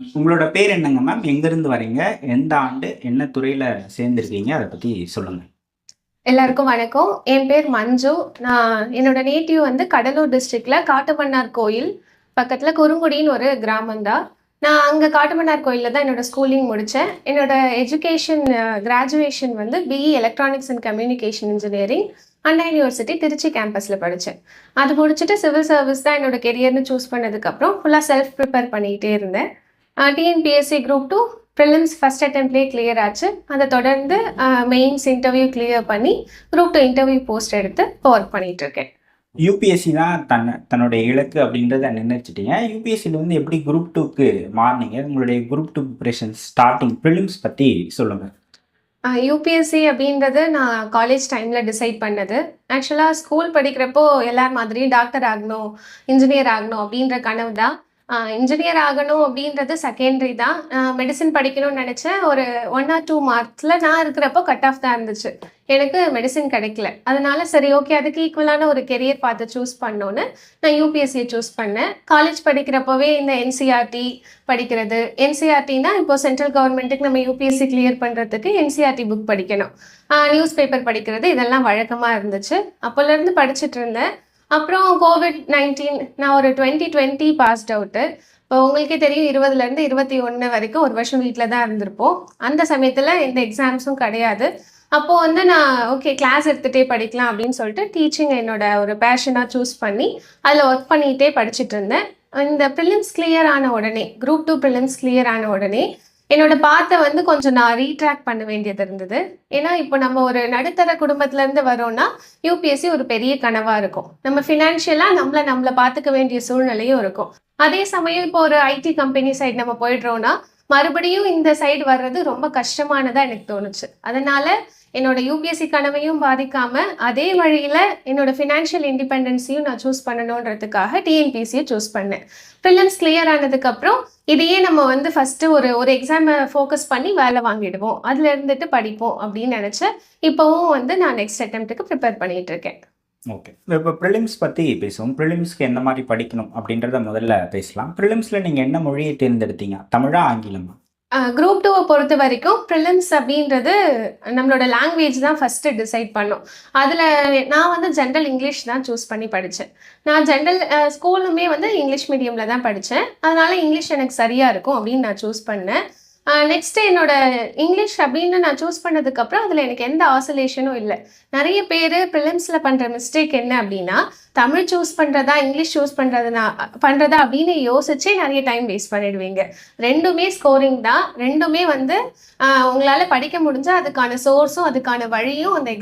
உங்களோட பேர் என்னங்க மேம்? எங்கேருந்து வரீங்க? எந்த ஆண்டு? என்ன துறையில சேர்ந்திருக்கீங்க? அத பத்தி சொல்லுங்க. எல்லாருக்கும் வணக்கம். என் பேர் மஞ்சு. என்னோட நேட்டிவ் வந்து கடலூர் டிஸ்ட்ரிக்ட்ல காட்டுமன்னார் கோயில் பக்கத்துல குறுங்குடின்னு ஒரு கிராமம் தான். நான் அங்க காட்டுமன்னார் கோயில்ல தான் என்னோட ஸ்கூலிங் முடிச்சேன். என்னோட எஜுகேஷன் கிராஜுவேஷன் வந்து BE electronics and communication engineering Anna university Trichy கேம்பஸ்ல படித்தேன். அது முடிச்சுட்டு சிவில் சர்வீஸ் தான் என்னோட கெரியர்னு சூஸ் பண்ணதுக்கப்புறம் ஃபுல்லாக செல்ஃப் ப்ரிப்பேர் பண்ணிக்கிட்டே இருந்தேன். டிஎன்பிஎஸ்சி குரூப் 2 ப்ரிலிம்ஸ் ஃபர்ஸ்ட் அட்டெம்ப்ட்லேயே கிளியர் ஆச்சு. அதை தொடர்ந்து மெயின்ஸ் இன்டர்வியூ கிளியர் பண்ணி குரூப் 2 இன்டர்வியூ போஸ்ட் எடுத்து இப்போ ஒர்க் பண்ணிட்டு இருக்கேன். யூபிஎஸ்சி தான் தன்னுடைய இலக்கு அப்படின்றத நிர்ணயிச்சிட்டீங்க. யூபிஎஸ்சியில் வந்து எப்படி குரூப் 2க்கு மாறுனீங்க? உங்களுடைய குரூப் 2 ப்ரிப்பரேஷன் ஸ்டார்டிங் ப்ரிலிம்ஸ் பற்றி சொல்லுங்க. யூபிஎஸ்சி அப்படின்றது நான் காலேஜ் டைமில் டிசைட் பண்ணது. ஆக்சுவலாக ஸ்கூல் படிக்கிறப்போ எல்லார் மாதிரியும் டாக்டர் ஆகணும், இன்ஜினியர் ஆகணும் அப்படின்ற கனவு தான். இன்ஜினியர் ஆகணும் அப்படின்றது செகண்டரி தான். மெடிசன் படிக்கணும்னு நினச்சேன். ஒரு 1 or 2 மார்க்ஸில் நான் இருக்கிறப்போ கட் ஆஃப் தான் இருந்துச்சு. எனக்கு மெடிசன் கிடைக்கல. அதனால சரி ஓகே, அதுக்கு ஈக்குவலான ஒரு கெரியர் பார்த்து சூஸ் பண்ணோன்னு நான் யூபிஎஸ்சியை சூஸ் பண்ணேன். காலேஜ் படிக்கிறப்போவே இந்த என்சிஆர்டி படிக்கிறது. என்சிஆர்டினா இப்போ சென்ட்ரல் கவர்மெண்ட்டுக்கு நம்ம யூபிஎஸ்சி கிளியர் பண்ணுறதுக்கு என்சிஆர்டி புக் படிக்கணும். நியூஸ் பேப்பர் படிக்கிறது இதெல்லாம் வழக்கமாக இருந்துச்சு. அப்போலேருந்து படிச்சுட்டு இருந்தேன். அப்புறம் கோவிட்-19 நான் ஒரு 2020 பாஸ்ட் அவுட்டு. இப்போ உங்களுக்கே தெரியும் 20லேருந்து 21 வரைக்கும் ஒரு வருஷம் வீட்டில் தான் இருந்திருப்போம். அந்த சமயத்தில் எந்த எக்ஸாம்ஸும் கிடையாது. அப்போது வந்து நான் ஓகே கிளாஸ் எடுத்துகிட்டே படிக்கலாம் அப்படின்னு சொல்லிட்டு டீச்சிங் என்னோட ஒரு பேஷனாக சூஸ் பண்ணி அதில் ஒர்க் பண்ணிகிட்டே படிச்சுட்டு இருந்தேன். இந்த ப்ரிலிம்ஸ் கிளியர் ஆன உடனே, குரூப் 2 ப்ரிலிம்ஸ் கிளியர் ஆன உடனே என்னோட பாத்தை வந்து கொஞ்சம் நான் ரீட்ராக் பண்ண வேண்டியது இருந்தது. ஏன்னா இப்போ நம்ம ஒரு நடுத்தர குடும்பத்திலேருந்து வரோம்னா யூபிஎஸ்சி ஒரு பெரிய கனவாக இருக்கும். நம்ம ஃபினான்ஷியலாக நம்மளை பார்த்துக்க வேண்டிய சூழ்நிலையும் இருக்கும். அதே சமயம் இப்போ ஒரு ஐடி கம்பெனி சைடு நம்ம போயிடுறோம்னா மறுபடியும் இந்த சைடு வர்றது ரொம்ப கஷ்டமானதாக எனக்கு தோணுச்சு. அதனால என்னோட யூபிஎஸ்சி கனவையும் பாதிக்காம அதே வழியில் என்னோட ஃபினான்ஷியல் இண்டிபெண்டன்ஸையும் நான் சூஸ் பண்ணணுன்றதுக்காக டிஎன்பிஎஸ்சியை சூஸ் பண்ணேன். ப்ரிலிம்ஸ் கிளியர் ஆனதுக்கப்புறம் இதையே நம்ம வந்து ஃபஸ்ட்டு ஒரு எக்ஸாமை ஃபோக்கஸ் பண்ணி வேலை வாங்கிடுவோம், அதில் இருந்துட்டு படிப்போம் அப்படின்னு நினச்சேன். இப்போவும் வந்து நான் நெக்ஸ்ட் அட்டெம்ப்ட்டுக்கு ப்ரிப்பேர் பண்ணிகிட்டு இருக்கேன். ஓகே, இப்போ ப்ரிலிம்ஸ் பற்றி பேசுவோம். ப்ரிலிம்ஸ்க்கு எந்த மாதிரி படிக்கணும் அப்படின்றத முதல்ல பேசலாம். ப்ரிலிம்ஸில் நீங்கள் என்ன மொழியை தேர்ந்தெடுத்தீங்க? தமிழா, ஆங்கிலமா? குரூப் 2 பொறுத்த வரைக்கும் ப்ரிலிம்ஸ் அப்படின்றது நம்மளோட லாங்குவேஜ் தான் ஃபஸ்ட்டு டிசைட் பண்ணும். அதில் நான் வந்து ஜென்ரல் இங்கிலீஷ் தான் சூஸ் பண்ணி படித்தேன். நான் ஜென்ரல் ஸ்கூலுமே வந்து இங்கிலீஷ் மீடியமில் தான் படித்தேன். அதனால் இங்கிலீஷ் எனக்கு சரியாக இருக்கும் அப்படின்னு நான் சூஸ் பண்ணேன். நெக்ஸ்ட்டு என்னோட இங்கிலீஷ் அப்படின்னு நான் சூஸ் பண்ணதுக்கப்புறம் அதில் எனக்கு எந்த ஆசோலேஷனும் இல்லை. நிறைய பேர் ப்ரிலிம்ஸில் பண்ணுற மிஸ்டேக் என்ன அப்படின்னா, தமிழ் சூஸ் பண்ணுறதா இங்கிலீஷ் சூஸ் பண்ணுறதா அப்படின்னு யோசிச்சே நிறைய டைம் வேஸ்ட் பண்ணிடுவீங்க. ரெண்டுமே ஸ்கோரிங் தான். ரெண்டுமே வந்து உங்களால் படிக்க முடிஞ்சால் அதுக்கான சோர்ஸும் அதுக்கான வழியும் அந்த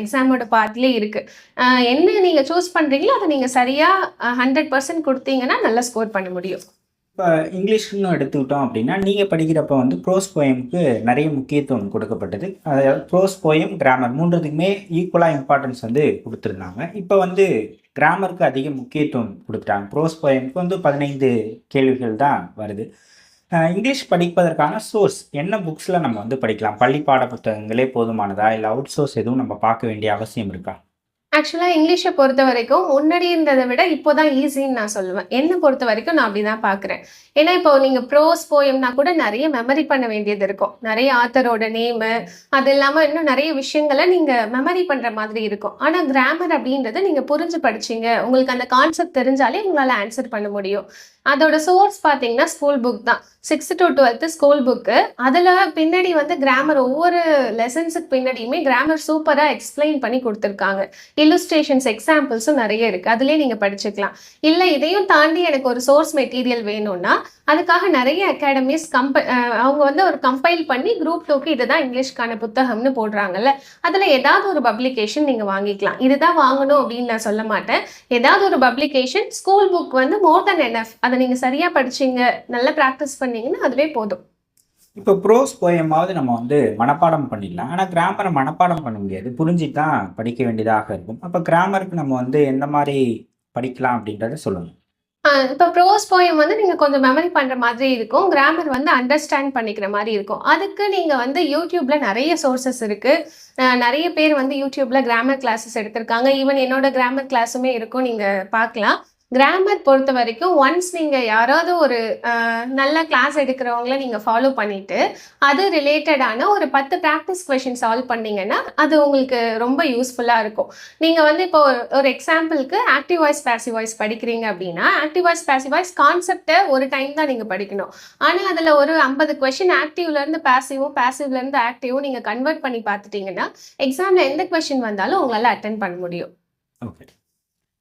எக்ஸாமோட பார்ட்லேயே இருக்குது. என்ன நீங்கள் சூஸ் பண்ணுறீங்களோ அதை நீங்கள் சரியாக 100% கொடுத்தீங்கன்னா நல்லா ஸ்கோர் பண்ண முடியும். இப்போ இங்கிலீஷ்னு எடுத்துக்கிட்டோம் அப்படின்னா, நீங்கள் படிக்கிறப்ப வந்து ப்ரோஸ் போயமுக்கு நிறைய முக்கியத்துவம் கொடுக்கப்பட்டது. அதாவது ப்ரோஸ் போயம், கிராமர் 3த்துக்குமே ஈக்குவலாக இம்பார்ட்டன்ஸ் வந்து கொடுத்துருந்தாங்க. இப்போ வந்து கிராமருக்கு அதிக முக்கியத்துவம் கொடுத்துட்டாங்க. ப்ரோஸ் போயமுக்கு வந்து 15 கேள்விகள் தான் வருது. இங்கிலீஷ் படிப்பதற்கான சோர்ஸ் என்ன புக்ஸில் நம்ம வந்து படிக்கலாம்? பள்ளி பாட புத்தகங்களே போதுமானதா, இல்லை அவுட் சோர்ஸ் எதுவும் நம்ம பார்க்க வேண்டிய அவசியம் இருக்கா? ஆக்சுவலாக இங்கிலீஷை பொறுத்த வரைக்கும் முன்னாடி இருந்ததை விட இப்போ தான் ஈஸின்னு நான் சொல்லுவேன். என்னை பொறுத்த வரைக்கும் நான் அப்படி தான் பார்க்குறேன். ஏன்னா இப்போ நீங்கள் ப்ரோஸ் போயம்னா கூட நிறைய மெமரி பண்ண வேண்டியது இருக்கும். நிறைய ஆத்தரோட நேமு, அது இல்லாமல் இன்னும் நிறைய விஷயங்களை நீங்கள் மெமரி பண்ணுற மாதிரி இருக்கும். ஆனால் கிராமர் அப்படின்றது நீங்கள் புரிஞ்சு படிச்சிங்க, உங்களுக்கு அந்த கான்செப்ட் தெரிஞ்சாலே உங்களால் ஆன்சர் பண்ண முடியும். அதோட சோர்ஸ் பார்த்தீங்கன்னா ஸ்கூல் புக் தான். 6th to 12th school book. அதில் பின்னாடி வந்து கிராமர் ஒவ்வொரு லெசன்ஸுக்கு பின்னாடியுமே கிராமர் சூப்பராக எக்ஸ்பிளைன் பண்ணி கொடுத்துருக்காங்க. இல்லுஸ்ட்ரேஷன்ஸ் எக்ஸாம்பிள்ஸும் நிறைய இருக்குது. அதிலே நீங்கள் படிச்சுக்கலாம். இல்லை இதையும் தாண்டி எனக்கு ஒரு சோர்ஸ் மெட்டீரியல் வேணும்னா அதுக்காக நிறைய அகாடமிஸ் அவங்க வந்து ஒரு கம்பைல் பண்ணி குரூப் 2க்கு இதுதான் இங்கிலீஷ்க்கான புத்தகம்னு போடுறாங்கல்ல, அதில் ஏதாவது ஒரு பப்ளிகேஷன் நீங்கள் வாங்கிக்கலாம். இதுதான் வாங்கணும் அப்படின்னு நான் சொல்ல மாட்டேன். ஏதாவது ஒரு பப்ளிகேஷன், ஸ்கூல் புக் வந்து மோர் தென் எனஃப். அதை நீங்கள் சரியாக படிச்சிங்க, நல்லா ப்ராக்டிஸ் பண்ணீங்கன்னா அதுவே போதும். இப்போ ப்ரோஸ் போயமாவது நம்ம வந்து மனப்பாடம் பண்ணிடலாம். ஆனால் கிராமரை மனப்பாடம் பண்ண முடியாது, புரிஞ்சுட்டு தான் படிக்க வேண்டியதாக இருக்கும். அப்போ கிராமருக்கு நம்ம வந்து எந்த மாதிரி படிக்கலாம் அப்படின்றத சொல்லுங்கள். இப்போ ப்ரோஸ் போயம் வந்து நீங்கள் கொஞ்சம் மெமரி பண்ணுற மாதிரி இருக்கும். கிராமர் வந்து அண்டர்ஸ்டாண்ட் பண்ணிக்கிற மாதிரி இருக்கும். அதுக்கு நீங்கள் வந்து யூடியூப்பில் நிறைய சோர்சஸ் இருக்குது. நிறைய பேர் வந்து யூடியூப்பில் கிராமர் கிளாஸஸ் எடுத்திருக்காங்க. ஈவன் என்னோட கிராமர் கிளாஸுமே இருக்கும், நீங்கள் பார்க்கலாம். கிராமர் பொறுத்த வரைக்கும் ஒன்ஸ் நீங்கள் யாராவது ஒரு நல்ல கிளாஸ் எடுக்கிறவங்கள நீங்கள் ஃபாலோ பண்ணிவிட்டு அது ரிலேட்டடான ஒரு 10 ப்ராக்டிஸ் கொஷின் சால்வ் பண்ணீங்கன்னா அது உங்களுக்கு ரொம்ப யூஸ்ஃபுல்லாக இருக்கும். நீங்கள் வந்து இப்போ ஒரு எக்ஸாம்பிளுக்கு ஆக்டிவ் வாய்ஸ் பேசிவ் வாய்ஸ் படிக்கிறீங்க அப்படின்னா ஆக்டிவ் வாய்ஸ் பேசிவ் வாய்ஸ் கான்செப்டை ஒரு டைம் தான் நீங்கள் படிக்கணும். ஆனால் அதில் ஒரு 50 கொஷின் ஆக்டிவ்லேருந்து பேசிவும் பேசிவ்லேருந்து ஆக்டிவும் நீங்கள் கன்வெர்ட் பண்ணி பார்த்துட்டீங்கன்னா எக்ஸாமில் எந்த கொஷின் வந்தாலும் உங்களால் அட்டென்ட் பண்ண முடியும். ஓகே.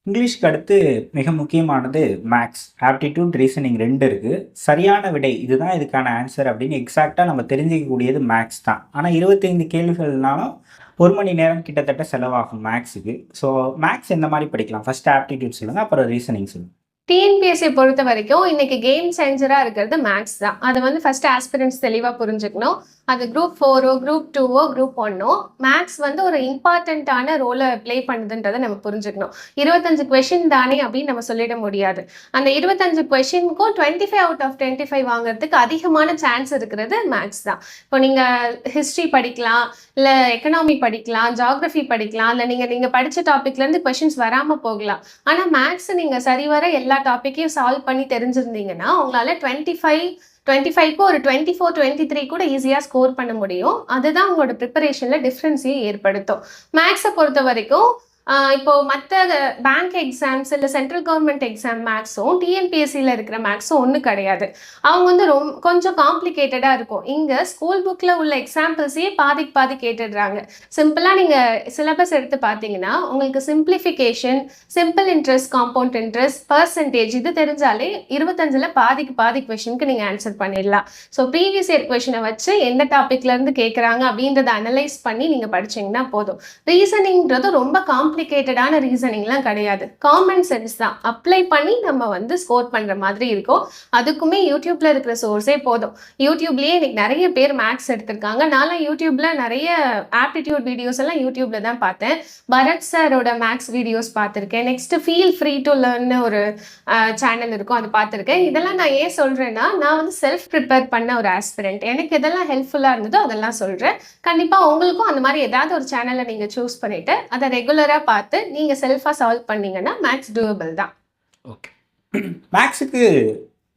இங்கிலீஷ்க்கு அடுத்து மிக முக்கியமானது மேக்ஸ், ஆப்டிடியூட், ரீசனிங் 2 இருக்குது. சரியான விடை இதுதான் இதுக்கான ஆன்சர் அப்படின்னு எக்ஸாக்டாக நம்ம தெரிஞ்சிக்கக்கூடியது மேக்ஸ் தான். ஆனால் 25 கேள்விகள்னாலும் 1 மணி நேரம் கிட்டத்தட்ட செலவாகும் மேக்ஸுக்கு. ஸோ மேக்ஸ் எந்த மாதிரி படிக்கலாம்? ஃபர்ஸ்ட் ஆப்டிடியூட் சொல்லுங்கள், அப்புறம் ரீசனிங் சொல்லுங்கள். டிஎன்பிஎஸ்சி பொறுத்த வரைக்கும் இன்னைக்கு கேம் சேஞ்சராக இருக்கிறது மேக்ஸ் தான். அதை வந்து ஃபர்ஸ்ட் ஆஸ்பிரன்ஸ் தெளிவாக புரிஞ்சுக்கணும். அது குரூப் 4ஓ குரூப் 2ஓ குரூப் 1ஓ மேக்ஸ் வந்து ஒரு இம்பார்ட்டண்ட்டான ரோலை ப்ளே பண்ணுதுன்றதை நம்ம புரிஞ்சுக்கணும். 25 கொஷின் தானே அப்படின்னு நம்ம சொல்லிட முடியாது. அந்த 25 கொஷினுக்கும் 25 அவுட் ஆஃப் 25 வாங்குறதுக்கு அதிகமான சான்ஸ் இருக்கிறது மேக்ஸ் தான். இப்போ நீங்கள் ஹிஸ்ட்ரி படிக்கலாம், இல்லை எக்கனாமி படிக்கலாம், ஜாகிரஃபி படிக்கலாம், இல்லை நீங்கள் படித்த டாப்பிக்லேருந்து கொஷின்ஸ் வராமல் போகலாம். ஆனால் மேக்ஸ் நீங்கள் சரிவர எல்லா டாப்பிக்கையும் சால்வ் பண்ணி தெரிஞ்சிருந்தீங்கன்னா உங்களால் 25க்கு ஒரு 24, 23 கூட ஈஸியாக ஸ்கோர் பண்ண முடியும். அதுதான் உங்களோட ப்ரிப்பரேஷனில் டிஃப்ரென்ஸையும் ஏற்படுத்தும். மேக்ஸை பொறுத்த வரைக்கும் இப்போ மற்ற பேங்க் எக்ஸாம்ஸ் இல்லை சென்ட்ரல் கவர்மெண்ட் எக்ஸாம் மேக்ஸும் டிஎன்பிஎஸ்சியில் இருக்கிற மேக்ஸும் ஒன்றும் கிடையாது. அவங்க வந்து கொஞ்சம் காம்ப்ளிகேட்டடாக இருக்கும். இங்கே ஸ்கூல் புக்கில் உள்ள எக்ஸாம்பிள்ஸையே பாதி கேட்டுடுறாங்க. சிம்பிளாக நீங்கள் சிலபஸ் எடுத்து பார்த்தீங்கன்னா உங்களுக்கு simplification, simple interest, compound interest, percentage இது தெரிஞ்சாலே 25ல் பாதி கொஷனுக்கு நீங்கள் ஆன்சர் பண்ணிடலாம். ஸோ ப்ரீவியஸ் இயர் கொஷனை வச்சு எந்த டாப்பிக்லேருந்து கேட்குறாங்க அப்படின்றத அனலைஸ் பண்ணி நீங்கள் படிச்சிங்கன்னா போதும். ரீசனிங்கிறது ரொம்ப காம்ப்ளிகேட்டடான ரீசனிங்லாம் கிடையாது. காமன் சென்ஸ் தான் அப்ளை பண்ணி நம்ம வந்து ஸ்கோர் பண்ணுற மாதிரி இருக்கும். அதுக்குமே யூடியூப்ல இருக்கிற சோர்ஸே போதும். யூடியூப்லேயே இன்னைக்கு நிறைய பேர் மேக்ஸ் எடுத்திருக்காங்க. நான்லாம் யூடியூப்ல நிறைய ஆப்டிடியூட் வீடியோஸ் எல்லாம் யூடியூப்ல தான் பார்த்தேன். பரத் சாரோட மேக்ஸ் வீடியோஸ் பார்த்துருக்கேன். நெக்ஸ்ட் ஃபீல் ஃப்ரீ டு லேர்ன்னு ஒரு சேனல் இருக்கும், அது பார்த்துருக்கேன். இதெல்லாம் நான் ஏன் சொல்கிறேன்னா நான் வந்து செல்ஃப் ப்ரிப்பேர் பண்ண ஒரு ஆஸ்பிரண்ட். எனக்கு எதெல்லாம் ஹெல்ப்ஃபுல்லாக இருந்ததோ அதெல்லாம் சொல்கிறேன். கண்டிப்பாக உங்களுக்கும் அந்த மாதிரி ஏதாவது ஒரு சேனலை நீங்கள் சூஸ் பண்ணிவிட்டு அதை ரெகுலராக பார்த்து நீங்கள் செல்ஃபாக சால்வ் பண்ணீங்கன்னா மேக்ஸ் டூயபிள் தான். ஓகே. மேக்ஸுக்கு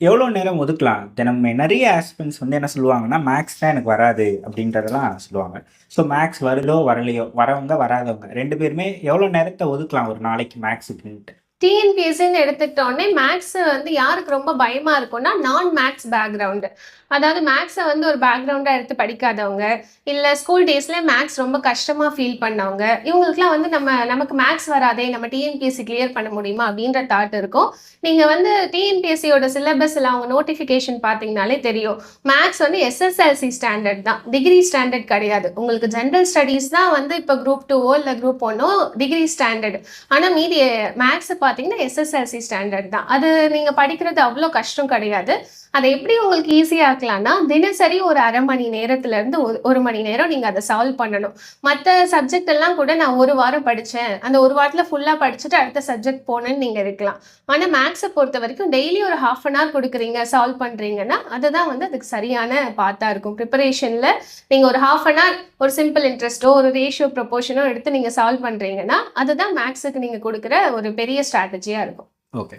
எவ்வளோ நேரம் ஒதுக்கலாம்? தினமுமே நிறைய ஆஸ்பிரண்ட்ஸ் வந்து என்ன சொல்லுவாங்கன்னா மேக்ஸ் தான் எனக்கு வராது அப்படின்றதெல்லாம் சொல்லுவாங்க. ஸோ மேக்ஸ் வருதோ வரலையோ, வரவங்க வராதவங்க 2 பேருமே எவ்வளோ நேரத்தை ஒதுக்கலாம் ஒரு நாளைக்கு மேக்ஸுக்குன்ட்டு? டிஎன்பிஎஸ்சின்னு எடுத்துக்கிட்டோடனே மேக்ஸ் வந்து யாருக்கு ரொம்ப பயமாக இருக்கும்னா நான் மேக்ஸ் பேக்ரவுண்டு, அதாவது மேக்ஸை வந்து ஒரு பேக்ரவுண்டாக எடுத்து படிக்காதவங்க, இல்லை ஸ்கூல் டேஸில் மேக்ஸ் ரொம்ப கஷ்டமாக ஃபீல் பண்ணவங்க, இவங்களுக்குலாம் வந்து நமக்கு மேக்ஸ் வராதே, நம்ம டிஎன்பிஎஸ்சி கிளியர் பண்ண முடியுமா அப்படின்ற தாட் இருக்கும். நீங்கள் வந்து டிஎன்பிஎஸ்சியோட சிலபஸில் அவங்க நோட்டிஃபிகேஷன் பார்த்தீங்கனாலே தெரியும். மேக்ஸ் வந்து எஸ்எஸ்எல்சி ஸ்டாண்டர்ட் தான், டிகிரி ஸ்டாண்டர்ட் கிடையாது. உங்களுக்கு ஜென்ரல் ஸ்டடீஸ் தான் வந்து இப்போ குரூப் 2ஓ இல்லை குரூப் 1ஓ டிகிரி ஸ்டாண்டர்ட். ஆனால் மீதி மேக்ஸை பார்த்தீங்கன்னா எஸ்எஸ்எல்சி ஸ்டாண்டர்ட் தான். அது நீங்கள் படிக்கிறது அவ்வளோ கஷ்டம் கிடையாது. அதை எப்படி உங்களுக்கு ஈஸியாக ஆக்கலாம்னா தினசரி ஒரு அரை மணி நேரத்துலேருந்து 1 மணி நேரம் நீங்கள் அதை சால்வ் பண்ணணும். மற்ற சப்ஜெக்ட் எல்லாம் கூட நான் 1 வாரம் படித்தேன், அந்த 1 வாரத்தில் ஃபுல்லாக படிச்சுட்டு அடுத்த சப்ஜெக்ட் போனேன்னு நீங்கள் இருக்கலாம். ஆனால் மேக்ஸை பொறுத்த வரைக்கும் டெய்லி ஒரு 1/2 அன் ஹவர் கொடுக்குறீங்க, சால்வ் பண்ணுறீங்கன்னா அதுதான் வந்து அதுக்கு சரியான பாத்தாக இருக்கும். ப்ரிப்பரேஷனில் நீங்கள் ஒரு 1/2 அன் ஹவர் ஒரு சிம்பிள் இன்ட்ரெஸ்ட்டோ ஒரு ரேஷியோ ப்ரொபோர்ஷனோ எடுத்து நீங்கள் சால்வ் பண்ணுறீங்கன்னா அதுதான் மேக்ஸுக்கு நீங்கள் கொடுக்குற ஒரு பெரிய ஸ்ட்ராட்டஜியாக இருக்கும். ஓகே.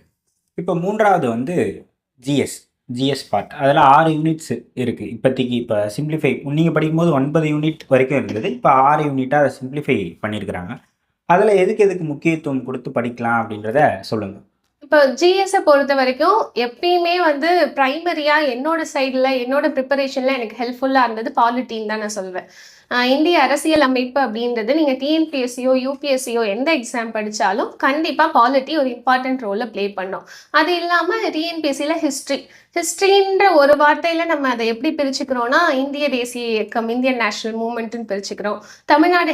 இப்போ 3வது வந்து ஜிஎஸ் பார்ட். அதில் 6 யூனிட்ஸ் இருக்குது இப்போதைக்கு. இப்போ சிம்பிளிஃபை நீங்கள் படிக்கும்போது 9 யூனிட் வரைக்கும் இருந்தது, இப்போ 6 யூனிட்டாக அதை சிம்பிளிஃபை பண்ணியிருக்கிறாங்க. அதில் எதுக்கு முக்கியத்துவம் கொடுத்து படிக்கலாம் அப்படின்றத சொல்லுங்கள். இப்போ ஜிஎஸ்ஸை பொறுத்த வரைக்கும் எப்பயுமே வந்து ப்ரைமரியாக என்னோட சைடில் என்னோட ப்ரிப்பரேஷனில் எனக்கு ஹெல்ப்ஃபுல்லாக இருந்தது பாலிட்டின்னு தான் நான் சொல்வேன். இந்திய அரசியல் அமைப்பு அப்படின்றது நீங்கள் டிஎன்பிஎஸ்சியோ யூபிஎஸ்சியோ எந்த எக்ஸாம் படித்தாலும் கண்டிப்பாக பாலிட்டி ஒரு இம்பார்ட்டன்ட் ரோலை ப்ளே பண்ணோம். அது இல்லாமல் டிஎன்பிஎஸ்சியில் ஹிஸ்ட்ரின்ற ஒரு வார்த்தையில் நம்ம அதை எப்படி பிரிச்சுக்கிறோன்னா இந்திய தேசிய இயக்கம், இந்தியன் நேஷனல் மூமெண்ட்டுன்னு பிரிச்சுக்கிறோம். Tamil Nadu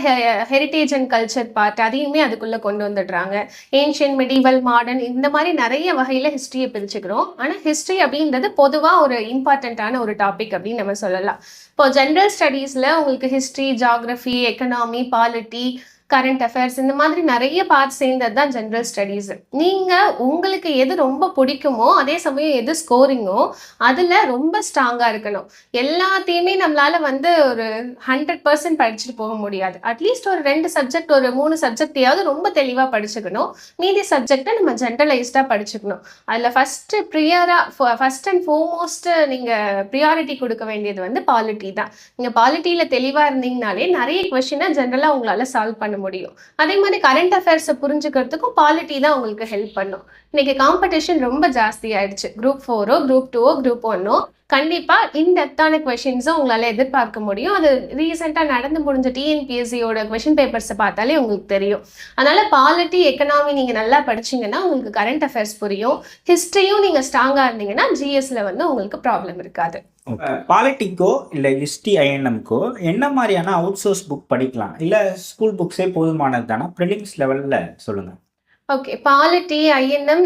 heritage and culture part அதையுமே அதுக்குள்ளே கொண்டு வந்துடுறாங்க. ஏன்ஷியன், மெடிவல், மாடர்ன் இந்த மாதிரி நிறைய வகையில் ஹிஸ்ட்ரியை பிரிச்சுக்கிறோம். ஆனால் ஹிஸ்ட்ரி அப்படின்றது பொதுவாக ஒரு இம்பார்ட்டண்ட்டான ஒரு டாபிக் அப்படின்னு நம்ம சொல்லலாம். இப்போ ஜென்ரல் ஸ்டடீஸில் உங்களுக்கு history, geography, economy, polity, current affairs இந்த மாதிரி நிறைய பார்ட் சேர்ந்தது தான் ஜென்ரல் ஸ்டடீஸ். நீங்கள் உங்களுக்கு எது ரொம்ப பிடிக்குமோ அதே சமயம் எது ஸ்கோரிங்கோ அதில் ரொம்ப ஸ்ட்ராங்காக இருக்கணும். எல்லாத்தையுமே நம்மளால் வந்து ஒரு 100% படிச்சுட்டு போக முடியாது. அட்லீஸ்ட் ஒரு 2 சப்ஜெக்ட் ஒரு 3 சப்ஜெக்டையாவது ரொம்ப தெளிவாக படிச்சுக்கணும். மீதி சப்ஜெக்டை நம்ம ஜென்ரலைஸ்டாக படிச்சுக்கணும். அதில் ஃபர்ஸ்ட் அண்ட் ஃபோர்மோஸ்ட் நீங்கள் ப்ரியாரிட்டி கொடுக்க வேண்டியது வந்து பாலிட்டி தான். நீங்கள் பாலிட்டியில் தெளிவாக இருந்தீங்கனாலே நிறைய கொஷினை ஜென்ரலாக உங்களால் சால்வ் பண்ண முடியும். அதே மாதிரி கரண்ட் அஃபேர்ஸை புரிஞ்சுக்கிறதுக்கும் பாலிட்டி தான் உங்களுக்கு ஹெல்ப் பண்ணும். இன்னைக்கு காம்படிஷன் ரொம்ப ஜாஸ்தி ஆயிடுச்சு. குரூப் 4ஓ குரூப் 2ஓ குரூப் 1ஓ கண்டிப்பாக இன்டெப்த்தான கொஷின்ஸும் உங்களால் எதிர்பார்க்க முடியும். அது ரீசெண்டாக நடந்து முடிஞ்ச டிஎன்பிஎஸ்சியோட கொஷின் பேப்பர்ஸை பார்த்தாலே உங்களுக்கு தெரியும். அதனால் பாலிட்டி எக்கனாமி நீங்கள் நல்லா படிச்சிங்கன்னா உங்களுக்கு கரண்ட் அஃபேர்ஸ் புரியும். ஹிஸ்ட்ரியும் நீங்கள் ஸ்ட்ராங்காக இருந்தீங்கன்னா ஜிஎஸ்ல வந்து உங்களுக்கு ப்ராப்ளம் இருக்காது. பாலிட்டிக்கோ இல்லை ஹிஸ்ட்ரி ஐஎன்எம்க்கோ என்ன மாதிரியான அவுட் சோர்ஸ் புக் படிக்கலாம், இல்லை ஸ்கூல் புக்ஸே போதுமானது தானே? ப்ரிலிம்ஸ் லெவலில் சொல்லுங்கள். ஓகே, பாலிட்டி ஐஎன்எம்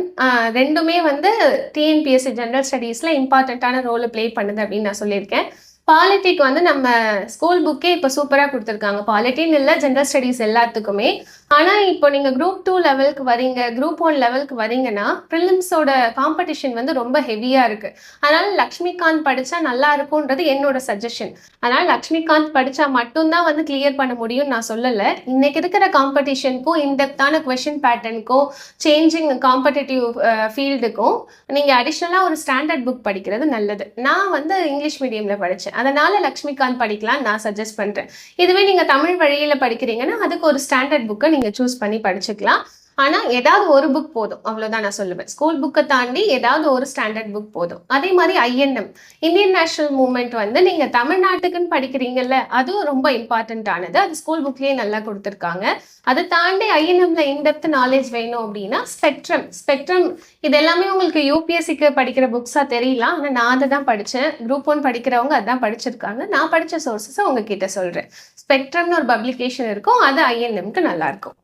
ரெண்டுமே வந்து டிஎன்பிஎஸ்சி ஜென்ரல் ஸ்டடீஸில் இம்பார்ட்டண்ட்டான ரோலை ப்ளே பண்ணுது அப்படின்னு நான் சொல்லியிருக்கேன். பாலிட்டிக்கு வந்து நம்ம ஸ்கூல் புக்கே இப்போ சூப்பராக கொடுத்துருக்காங்க. பாலிட்டின்னு இல்லை, ஜென்ரல் ஸ்டடீஸ் எல்லாத்துக்குமே. ஆனால் இப்போ நீங்கள் குரூப் 2 லெவலுக்கு வரீங்க, குரூப் 1 லெவலுக்கு வரீங்கன்னா ப்ரிலிம்ஸோட காம்படிஷன் வந்து ரொம்ப ஹெவியாக இருக்குது. அதனால் லக்ஷ்மிகாந்த் படித்தா நல்லா இருக்கும்ன்றது என்னோட சஜஷன். அதனால் லக்ஷ்மிகாந்த் படித்தா மட்டும்தான் வந்து கிளியர் பண்ண முடியும்னு நான் சொல்லலை. இன்றைக்கி இருக்கிற காம்படிஷனுக்கும் இன்டெப்த்தான கொஷின் பேட்டர்னுக்கும் சேஞ்சிங் காம்படிட்டிவ் ஃபீல்டுக்கும் நீங்கள் அடிஷ்னலாக ஒரு ஸ்டாண்டர்ட் புக் படிக்கிறது நல்லது. நான் வந்து இங்கிலீஷ் மீடியமில் படித்தேன், அதனால லக்ஷ்மிகாந்த் படிக்கலாம் நான் சஜஸ்ட் பண்றேன். இதுவே நீங்க தமிழ் வழியில படிக்கிறீங்கன்னா அதுக்கு ஒரு ஸ்டாண்டர்ட் புக்கை நீங்க சூஸ் பண்ணி படிச்சுக்கலாம். ஆனா ஏதாவது ஒரு புக் போதும், அவ்வளவுதான் நான் சொல்லுவேன். ஸ்கூல் புக்கை தாண்டி ஏதாவது ஒரு ஸ்டாண்டர்ட் புக் போதும். அதே மாதிரி ஐஎன்எம் இந்தியன் நேஷனல் மூவ்மெண்ட் வந்து நீங்க தமிழ்நாட்டுக்குன்னு படிக்கிறீங்கல்ல, அதுவும் ரொம்ப இம்பார்ட்டன்ட் ஆனது. அது ஸ்கூல் புக்லயே நல்லா கொடுத்துருக்காங்க. அதை தாண்டி ஐஎன்எம்ல இன்டெப்த் நாலேஜ் வேணும் அப்படின்னா ஸ்பெக்ட்ரம் இது எல்லாமே உங்களுக்கு யூபிஎஸ்சிக்கு படிக்கிற புக்ஸா தெரியலாம். ஆனால் நான் அதை தான் படித்தேன். குரூப் 1 படிக்கிறவங்க அதான் படிச்சிருக்காங்க. நான் படித்த சோர்ஸஸை உங்ககிட்ட சொல்கிறேன். ஸ்பெக்ட்ரம்னு ஒரு பப்ளிகேஷன் இருக்கும், அது ஐஎன்எம்க்கு நல்லா இருக்கும்.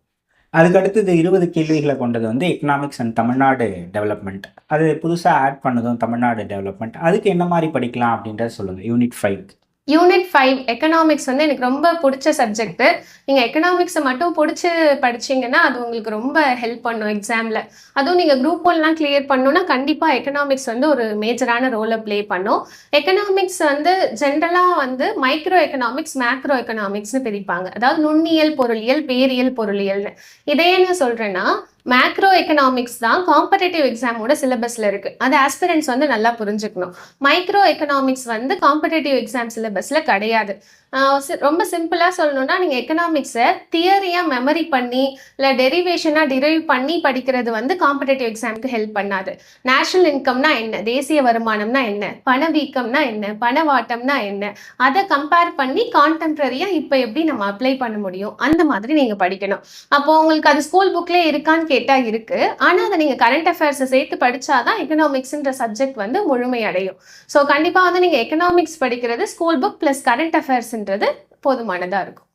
அதுக்கு அடுத்தது 20 கேள்விகளை கொண்டது வந்து எக்கனாமிக்ஸ் அண்ட் தமிழ்நாடு டெவலப்மெண்ட். அது புதுசாக ஆட் பண்ணதும் தமிழ்நாடு டெவலப்மெண்ட். அதுக்கு என்ன மாதிரி படிக்கலாம் அப்படின்றத சொல்லுங்கள். யூனிட் 5 எக்கனாமிக்ஸ் வந்து எனக்கு ரொம்ப பிடிச்ச சப்ஜெக்ட். நீங்கள் எக்கனாமிக்ஸை மட்டும் பிடிச்சி படிச்சிங்கன்னா அது உங்களுக்கு ரொம்ப ஹெல்ப் பண்ணும் எக்ஸாமில். அதுவும் நீங்கள் குரூப் 1லாம் கிளியர் பண்ணணுன்னா கண்டிப்பாக எக்கனாமிக்ஸ் வந்து ஒரு மேஜரான ரோலை ப்ளே பண்ணும். எக்கனாமிக்ஸ் வந்து ஜென்ரலாக வந்து மைக்ரோ எக்கனாமிக்ஸ் மேக்ரோ எக்கனாமிக்ஸ்னு பிரிப்பாங்க. அதாவது நுண்ணியல் பொருளியல் பேரியல் பொருளியல்னு. இதையே நான் சொல்கிறேன்னா மேக்ரோ எக்கனாமிக்ஸ் தான் காம்படேட்டிவ் எக்ஸாமோட சிலபஸில் இருக்குது. அது ஆஸ்பிரண்ட்ஸ் வந்து நல்லா புரிஞ்சுக்கணும். மைக்ரோ எக்கனாமிக்ஸ் வந்து காம்படேட்டிவ் எக்ஸாம் சிலபஸில் கிடையாது. ரொம்ப சிம்பிளாக சொல்லணும்னா நீங்கள் எக்கனாமிக்ஸை தியரியாக மெமரி பண்ணி இல்லை டெரிவேஷனாக டிரைவ் பண்ணி படிக்கிறது வந்து காம்படேட்டிவ் எக்ஸாமுக்கு ஹெல்ப் பண்ணாது. நேஷனல் இன்கம்னா என்ன, தேசிய வருமானம்னா என்ன, பணவீக்கம்னா என்ன, பணவாட்டம்னா என்ன, அதை கம்பேர் பண்ணி கான்டெம்பரரியாக இப்போ எப்படி நம்ம அப்ளை பண்ண முடியும் அந்த மாதிரி நீங்கள் படிக்கணும். அப்போது உங்களுக்கு அது ஸ்கூல் புக்லேயே இருக்கான்னு கேட்டால் இருக்குது. ஆனால் அதை நீங்கள் கரண்ட் அஃபேர்ஸை சேர்த்து படித்தாதான் எக்கனாமிக்ஸ்ன்ற சப்ஜெக்ட் வந்து முழுமையடையும். ஸோ கண்டிப்பாக வந்து நீங்கள் எக்கனாமிக்ஸ் படிக்கிறது school book plus current affairs போதுமானதா இருக்கும்.